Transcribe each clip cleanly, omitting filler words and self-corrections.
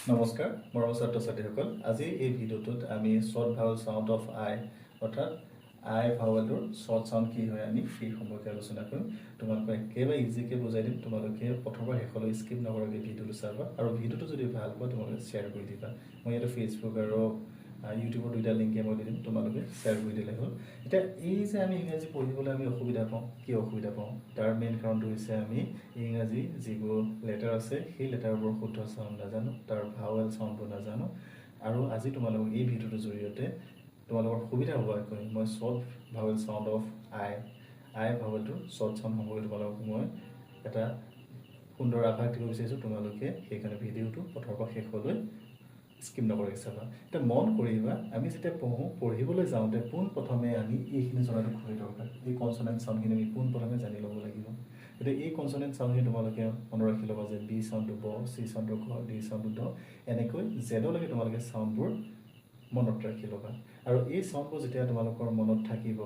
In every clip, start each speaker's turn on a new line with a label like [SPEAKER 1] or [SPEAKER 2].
[SPEAKER 1] নমস্কাৰ মৰমৰ ছাত্ৰ ছাত্ৰীসকল আজি এই ভিডিঅ'টোত আমি শৰ্ট ভাৱেল সাউন্ড অফ আই অৰ্থাৎ আই ভাৱেলটোৰ শৰ্ট সাউন্ড কি হয় আমি সেই সম্পৰ্কে আলোচনা কৰিম তোমালোকক একেবাৰে ইজিকে বুজাই দিম তোমালোকে প্ৰথমৰ পৰা শেষলৈ স্কিপ নকৰাকৈ ভিডিঅ'টো চাবা আৰু ভিডিঅ'টো যদি ভাল পোৱা তোমালোকে শ্বেয়াৰ কৰি দিবা মই ইয়াতে ফেচবুক আৰু ইউটিউবৰ দুইটা লিংকে মই দি দিম তোমালোকে শ্বেয়াৰ কৰি দিলে হ'ল এতিয়া এই যে আমি ইংৰাজী পঢ়িবলৈ আমি অসুবিধা পাওঁ কি অসুবিধা পাওঁ তাৰ মেইন কাৰণটো হৈছে আমি ইংৰাজী যিবোৰ লেটাৰ আছে সেই লেটাৰবোৰ শুদ্ধ চাউণ্ড নাজানো তাৰ ভাৱেল চাউণ্ডবোৰ নাজানো আৰু আজি তোমালোকক এই ভিডিঅ'টোৰ জৰিয়তে তোমালোকৰ সুবিধা হোৱাকৈ মই short vowel sound of I ভাৱেলটোৰ শৰ্ট সাউন্ড সম্পৰ্কে তোমালোকক মই এটা সুন্দৰ আভাস দিব বিচাৰিছোঁ তোমালোকে সেইকাৰণে ভিডিঅ'টো প্ৰথমৰ পৰা শেষলৈ স্কিপ নকৰাকৈ চাবা এতিয়া মন কৰিবা আমি যেতিয়া পঢ়িবলৈ যাওঁতে পোনপ্ৰথমে আমি এইখিনি জনাটো খুবেই দৰকাৰ এই কনচনেণ্ট চাউণ্ডখিনি আমি পোনপ্ৰথমে জানি ল'ব লাগিব গতিকে এই কনচনেণ্ট চাউণ্ডখিনি তোমালোকে মনত ৰাখি ল'বা যে বি চাউণ্ডটো ব চি চাউণ্ডটো ক ডি চাউণ্ডটো ড এনেকৈ জেডলৈকে তোমালোকে চাউণ্ডবোৰ মনত ৰাখি ল'বা আৰু এই চাউণ্ডবোৰ যেতিয়া তোমালোকৰ মনত থাকিব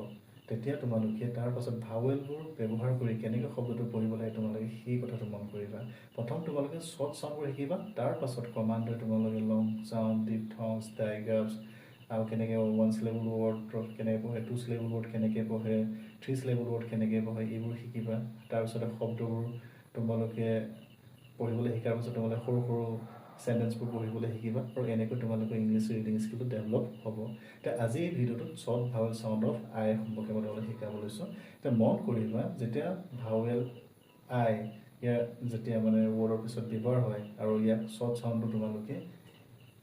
[SPEAKER 1] তেতিয়া তোমালোকে তাৰ পাছত ভাৱেলবোৰ ব্যৱহাৰ কৰি কেনেকৈ শব্দটো পঢ়িব লাগে তোমালোকে সেই কথাটো মন কৰিবা প্ৰথম তোমালোকে শৰ্ট চাউণ্ডবোৰ শিকিবা তাৰ পাছত ক্ৰমান্বয়ে তোমালোকে লং সাউন্ড ডিপথংছ ডাইগ্ৰাফছ আৰু কেনেকৈ ওৱান চিলেবল ৱৰ্ড কেনেকৈ পঢ়ে টু চিলেবল ৱৰ্ড কেনেকৈ পঢ়ে থ্ৰী চিলেবল ৱৰ্ড কেনেকৈ পঢ়ে এইবোৰ শিকিবা তাৰপিছতে শব্দবোৰ তোমালোকে পঢ়িবলৈ শিকাৰ পাছত তোমালোকে সৰু সৰু সেন্টেন্সবোৰ পঢ়িবলৈ শিকিবা আৰু এনেকৈ তোমালোকৰ ইংলিছ ৰিডিং স্কিলটো ডেভেলপ হ'ব এতিয়া আজি এই ভিডিঅ'টোত শৰ্ট ভাৱেল সাউন্ড অফ আই সম্পৰ্কে মই তোমালোকক শিকাব লৈছোঁ এতিয়া মন কৰিবা যেতিয়া ভাৱেল আই ইয়াৰ যেতিয়া মানে ৱৰ্ডৰ পিছত ব্যৱহাৰ হয় আৰু ইয়াক শৰ্ট চাউণ্ডটো তোমালোকে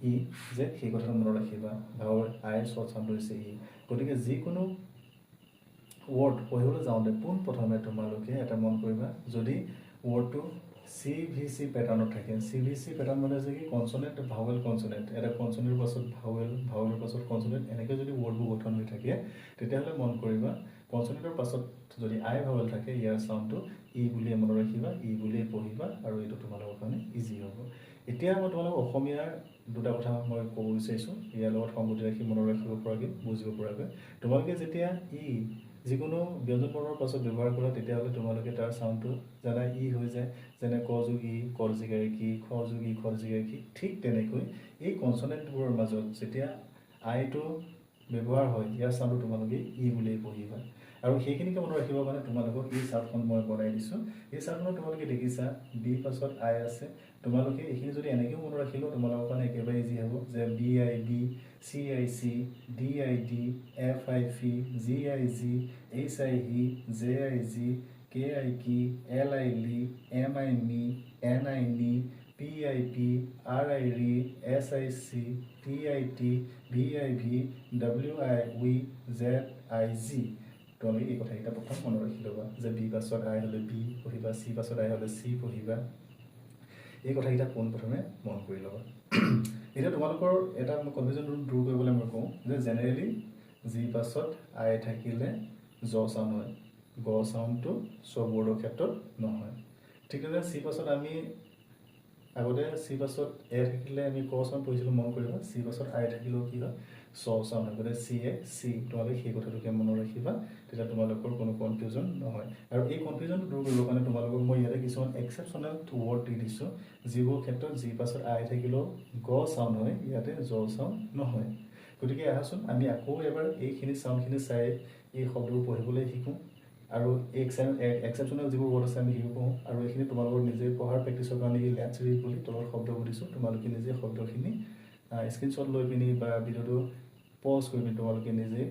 [SPEAKER 1] ই যে সেই কথাটো মনত ৰাখিবা ভাৱেল আই শৰ্ট চাউণ্ডটো হৈছে ই গতিকে যিকোনো ৱৰ্ড পঢ়িবলৈ যাওঁতে পোনপ্ৰথমে তোমালোকে এটা মন কৰিবা যদি ৱৰ্ডটো CVC পেটাৰ্ণত থাকে CVC পেটাৰ্ণ মানে যে কি কনচনেণ্ট ভাৱেল কনচনেণ্ট এটা কনচনেণ্টৰ পাছত ভাৱেলৰ পাছত কনচনেণ্ট এনেকৈ যদি ৱৰ্ডবোৰ গঠন হৈ থাকে তেতিয়াহ'লে মন কৰিবা কনচনেণ্টৰ পাছত যদি আই ভাৱেল থাকে ইয়াৰ চাউণ্ডটো ই বুলিয়ে মনত ৰাখিবা ই বুলিয়ে পঢ়িবা আৰু এইটো তোমালোকৰ কাৰণে ইজি হ'ব এতিয়া মই তোমালোকক অসমীয়াৰ দুটা কথা মই ক'ব বিচাৰিছোঁ ইয়াৰ লগত সংগতি ৰাখি মনত ৰাখিব পৰাকৈ বুজিব পৰাকৈ তোমালোকে যেতিয়া ই যিকোনো ব্যঞ্জন বৰ্ণৰ পাছত ব্যৱহাৰ কৰা তেতিয়াহ'লে তোমালোকে তাৰ চাউণ্ডটো জানা ই হৈ যায় যেনে ক যোগ ই কৰ জিগাৰ কি খ যোগ ই খৰ জিগাৰ কি ঠিক তেনেকৈ এই কনচনেণ্টবোৰৰ মাজত যেতিয়া আইটো ব্যৱহাৰ হয় ইয়াৰ চাউণ্ডটো তোমালোকে ই বুলিয়ে পঢ়িবা আৰু সেইখিনিকে মনত ৰাখিবৰ কাৰণে তোমালোকক এই চাৰ্টখন মই বনাই দিছোঁ এই চাৰ্টখনত তোমালোকে দেখিছা বি পাছত আই আছে তোমালোকে এইখিনি যদি এনেকৈও মনত ৰাখিলেও তোমালোকৰ কাৰণে একেবাৰে ইজি হ'ব যে BIB CIC DID FIF GIG HIE JIG KIK LIL MIME NINE PIP RIRE SIC TIT VIV WIV ZIG তোমালোকে এই কথাকেইটা প্ৰথম মনত ৰাখি ল'বা যে বি পাছত আই হ'লে বি পঢ়িবা চি পাছত আই হ'লে চি পঢ়িবা এই কথাকেইটা পোনপ্ৰথমে মন কৰি ল'বা এতিয়া তোমালোকৰ এটা কনফিউজন দূৰ কৰিবলৈ মই কওঁ যে জেনেৰেলি জি পাছত আই থাকিলে জ চাউণ্ড হয় গ চাউণ্ডটো চব ৱৰ্ডৰ ক্ষেত্ৰত নহয় ঠিক তেনেদৰে চি পাছত আমি আগতে চি পাছত এ থাকিলে আমি ক চাউণ্ড পঢ়িছিলোঁ মন কৰিবা চি পাছত আই থাকিলেও কি হয় চ চাউণ্ড হয় গতিকে চি এ চি তোমালোকে সেই কথাটোকে মনত ৰাখিবা তেতিয়া তোমালোকৰ কোনো কনফিউজন নহয় আৰু এই কনফিউজনটো দূৰ কৰিবৰ কাৰণে তোমালোকক মই ইয়াতে কিছুমান এক্সেপশ্যনেল ৱৰ্ড দি দিছোঁ যিবোৰ ক্ষেত্ৰত জি পাছত আই থাকিলেও গ চাউণ্ড হয় ইয়াতে জ চাউণ্ড নহয় গতিকে আহাচোন আমি আকৌ এবাৰ এইখিনি চাউণ্ডখিনি চাই এই শব্দবোৰ পঢ়িবলৈ শিকোঁ আৰু এক্সেপশ্যনেল যিবোৰ ৱৰ্ড আছে আমি শিকো পঢ়োঁ আৰু এইখিনি তোমালোকৰ নিজে পঢ়াৰ প্ৰেক্টিছৰ কাৰণে এই লেটছ ৰিড বুলি তলত শব্দবোৰ দিছোঁ তোমালোকে নিজে শব্দখিনি স্ক্ৰীনশ্বট লৈ পিনি বা ভিডিঅ'টো পজ কৰি পিনি তোমালোকে নিজে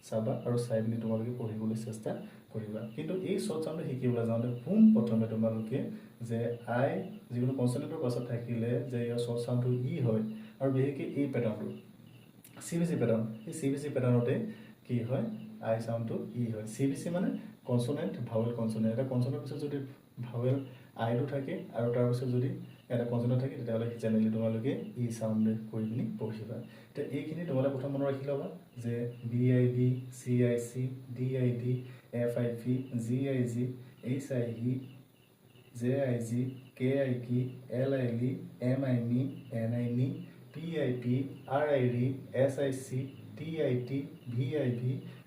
[SPEAKER 1] চাবা আৰু চাই পিনি তোমালোকে পঢ়িবলৈ চেষ্টা কৰিবা কিন্তু এই শৰ্ট চাউণ্ডটো শিকিবলৈ যাওঁতে পোনপ্ৰথমে তোমালোকে যে আই যিকোনো কনচনেণ্টৰ পাছত থাকিলে যে ইয়াৰ শৰ্ট চাউণ্ডটো ই হয় আৰু বিশেষকৈ এই পেটাৰ্ণটো CVC পেটাৰ্ণ এই CVC পেটাৰ্ণতে কি হয় আই চাউণ্ডটো ই হয় CVC মানে কনচনেণ্ট ভাৱেল কনচনেণ্ট এটা কনচনেণ্টৰ পিছত যদি ভাৱেল আইটো থাকে আৰু তাৰপিছত যদি এটা কনচনেণ্ট থাকে তেতিয়াহ'লে জেনেৰেলি তোমালোকে ই চাউণ্ড কৰি পিনি পঢ়িবা এতিয়া এইখিনি তোমালোকে প্ৰথম মনত ৰাখি ল'বা যে BIB CIC DID FIF GIG HIE JIG KIK LIL MIME NINE PIP RIRE SIC TIT VIV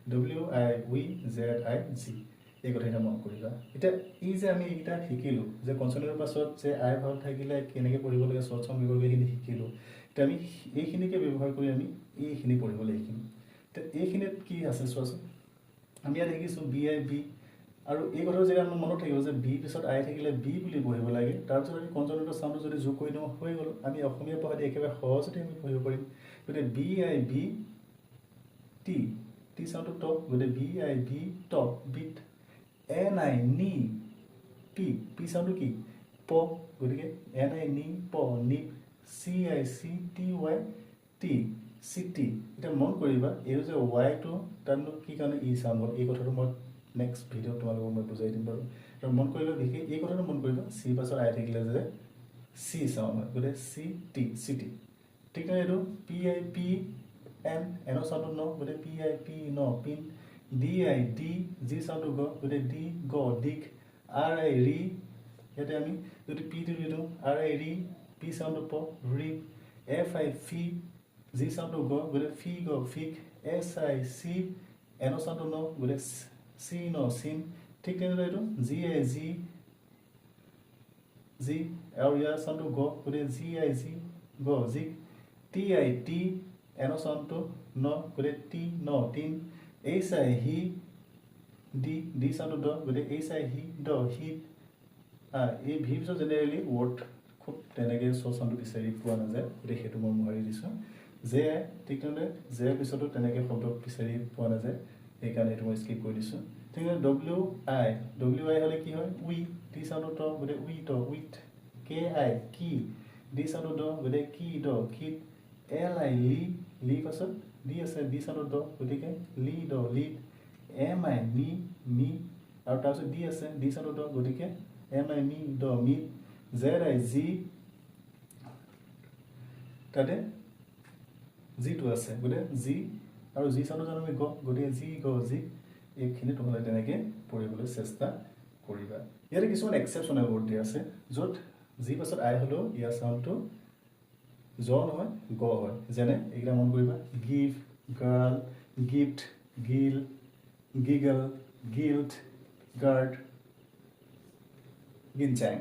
[SPEAKER 1] WIV ZIG এই কথাটা মন কৰিবা এটা এই যে আমি এইটা শিকিলো যে কনসোনেন্টৰ পাছত যে আই ভাওল থাকিলে কেনেকৈ পঢ়িব লাগে শৰ্ট সাউন্ড বিভাগ এইখিনি শিকিলো এটা আমি এইখিনিকে ব্যৱহাৰ কৰি আমি এইখিনি পঢ়িবলৈ শিকিম তে এইখিনিত কি আছে চোৱাচোন আমি ইয়াত দেখিছোঁ বি আই বি আৰু এই কথাৰ জেগাত আমাৰ মনত থাকিব যে বি পিছত আই থাকিলে বি বুলি পঢ়িব লাগে তাৰপিছত আমি কনসোনেন্টৰ সাউন্ডটো যদি যোগ কৰি দিওঁ হৈ গ'ল আমি অসমীয়া পঢ়াতে একেবাৰে সহজতে আমি পঢ়িব পাৰিম গতিকে বি আই বি টি টি সাউন্ডটো টপ গতিকে B I B top beet N I নি পি পি সাউন্ডটো কি প গতিকে এন আই নি প nip C I C T Y T C T এটা মন কৰিবা এই যে ৱাইটো তাৰনো কি কাৰণে ই সাউন্ড হ'ল এই কথাটো মই নেক্সট ভিডিঅ' তোমালোকক মই বুজাই দিম বাৰু আৰু মন কৰিবা বিশেষ এই কথাটো মন কৰিবা চি পাছত আই থাকিলে যে চি সাউন্ড হয় গতিকে চি টি ঠিক নাই এইটো পি আই পি এন এনৰ সাউন্ডটো ন গতিকে পি আই পি ন পিন ডি আই ডি জি সাউন্ডটো গ গতিকে ডি গ দিক আৰ আই ৰি ইয়াতে আমি যদি পিটো দি দিওঁ আৰ আই ৰি পি সাউন্ডটো প ৰি এফ আই ফি জি সাউন্ডটো গ গতিকে ফি গ ফিক এছ আই চি এনৰ সাউন্ডটো ন গতিকে চি ন চিন ঠিক তেনেদৰে এইটো জি আই জি জি আৰু ইয়াৰ সাউন্ডটো গ গতিকে জি আই জি গ জিক টি আই টি এনৰ সাউন্ডটো ন গতিকে টি ন টিন এইচ আই হি ডি ডি সাউন্ডটো দ গতিকে এইচ আই হি দ হিট এই ভি পিছত জেনেৰেলি ৱৰ্ড খুব তেনেকৈ চ সাউন্ডটো বিচাৰি পোৱা নাযায় গতিকে সেইটো মই মোহাৰি দিছোঁ জে আই ঠিক তেনেদৰে জে পিছতো তেনেকৈ শব্দ বিচাৰি পোৱা নাযায় সেইকাৰণে এইটো মই স্কিপ কৰি দিছোঁ ঠিক আছে ডব্লিউ আই হ'লে কি হয় উই টি সাউন্ডটো দ গতিকে উই দ উইথ কে আই কি ডি সাউন্ডটো দ গতিকে কি দ কিট এল আই লি পাছত ডি আছে ডি সাউন্ডটো দ গতিকে লি দ লিড এম আই মি আৰু তাৰপিছত ডি আছে ডি সাউন্ডটো দ গতিকে এম আই মি দ মিট জেড আই জি তাতে জিটো আছে গতিকে জি আৰু জি সাউন্ডটো জানো আমি গ গতিকে জি গ জি এইখিনি তোমালোকে তেনেকৈ পঢ়িবলৈ চেষ্টা কৰিবা ইয়াতে কিছুমান এক্সেপশ্যনেল ৱৰ্ড দিয়া আছে য'ত জি পাছত আই হ'লেও ইয়াৰ চাউণ্ডটো জ নহয় গ হয় যেনে এইকেইটা মন কৰিবা give girl gift gill giggle guilt guard গিনচাং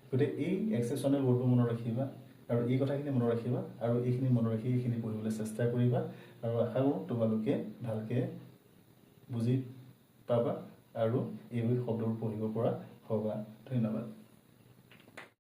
[SPEAKER 1] গতিকে এই এক্সেপশ্যনেল ৱৰ্ডবোৰ মনত ৰাখিবা আৰু এই কথাখিনি মনত ৰাখিবা আৰু এইখিনি মনত ৰাখি এইখিনি পঢ়িবলৈ চেষ্টা কৰিবা আৰু আশা কৰোঁ তোমালোকে ভালকৈ বুজি পাবা আৰু এইবোৰ শব্দবোৰ পঢ়িব পৰা হ'বা ধন্যবাদ